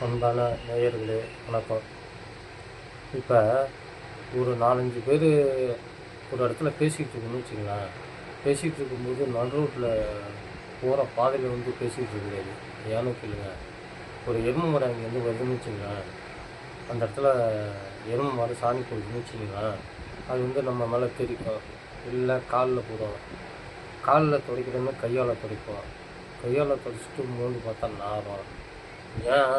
அன்பான நேயர்களே வணக்கம். இப்போ ஒரு 4-5 பேர் ஒரு இடத்துல பேசிக்கிட்டு இருக்கோம்னு வச்சுங்களேன். பேசிகிட்டு இருக்கும்போது நடு ரோட்டில் போகிற பாதையில் வந்து பேசிகிட்டு இருக்காது. ஏன்னு கேளுங்க, ஒரு எருமை மாடு அங்கேருந்து வருதுன்னு வச்சுங்களேன். அந்த இடத்துல எருமை மாடு சாணி போடுதுன்னு வச்சுங்களேன். அது வந்து நம்ம மேலே தெரிக்கும், இல்லை காலில் போடும். காலில் துடைக்கிறோன்னா கையால் துடைப்போம். கையால் துடைச்சிட்டு மோந்து பார்த்தா நாரும். ஏன்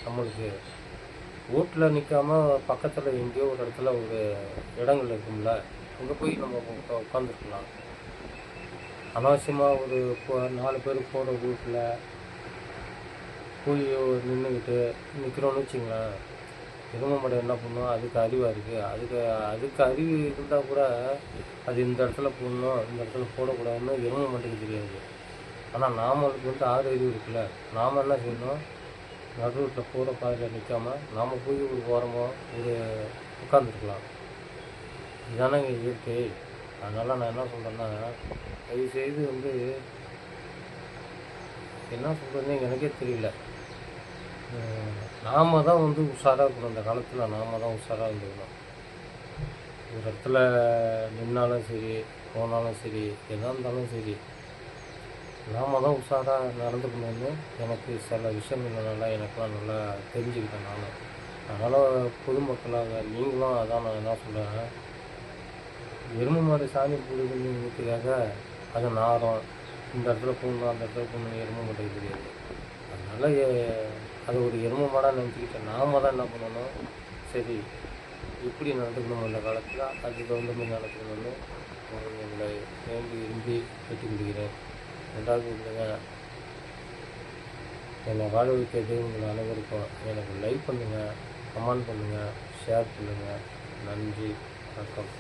நம்மளுக்கு ரோட்டில் நிற்காம பக்கத்தில் எங்கேயோ ஒரு இடத்துல ஒரு இடங்கள் இருக்கும்ல, அங்கே போய் நம்ம உட்காந்துருக்கலாம். அனாவசியமாக ஒரு 4 பேர் போகிற ரோட்டில் போய் நின்றுக்கிட்டு நிற்கிறோன்னு வச்சுங்களேன். எருமை மாடு என்ன பண்ணும், அதுக்கு அறிவாக இருக்குது. அதுக்கு அறிவு இருந்தால் கூட அது இந்த இடத்துல போடணும், இந்த இடத்துல போடக்கூடாதுன்னு எருமை மாட்டுக்கு தெரியாது. ஆனால் நாமளுக்கு வந்து 6 அறிவு இருக்குல்ல. நாம் என்ன செய்யணும், நடு ரோட்டில் போகிற பாதையில் நிற்காம நாம் போய் ஒரு ஓரமாக ஒரு உட்காந்துருக்கலாம். இதுதானங்க இயற்கை. அதனால் நான் என்ன சொல்கிறேன்னா, தயவுசெய்து வந்து என்ன சொல்கிறதுன்னு எனக்கே தெரியல. நாம் தான் வந்து உஷாராக இருக்கணும். இந்த காலத்தில் நாம் தான் உஷாராக இருந்துக்கணும். ஒரு இடத்துல நின்னாலும் சரி, போனாலும் சரி, எதாக இருந்தாலும் சரி, நாம் தான் உஷாராக நடந்துக்கணும்னு எனக்கு சில விஷயங்கள்னால எனக்குலாம் நல்லா தெரிஞ்சுக்கிட்டேன் நானும். அதனால் பொதுமக்களாக நீங்களும் அதான் நான் என்ன சொல்கிறேன், எருமை மாடு சாணி போடுதுன்னுக்காக அது நாரும். இந்த இடத்துல போடணும், அந்த இடத்துல போடணும் எருமை மாட்டுக்கு தெரியாது. அதனால் அது ஒரு எருமை மாடாக நினச்சிக்கிட்டு நாம் தான் என்ன பண்ணணும், சரி எப்படி நடந்துக்கணும் இந்த காலத்தில், அதுக்கு தகுந்த மாதிரி நடந்துக்கணும்னு உங்களை வேண்டி விரும்பி கேட்டுக்கொள்கிறேன். 2வது இல்லைங்க, என்னை வாழ வைக்கிறது உங்கள் அனைவருக்கும். எனக்கு லைக் பண்ணுங்கள், கமெண்ட் பண்ணுங்கள், ஷேர் பண்ணுங்கள். நன்றி, வணக்கம்.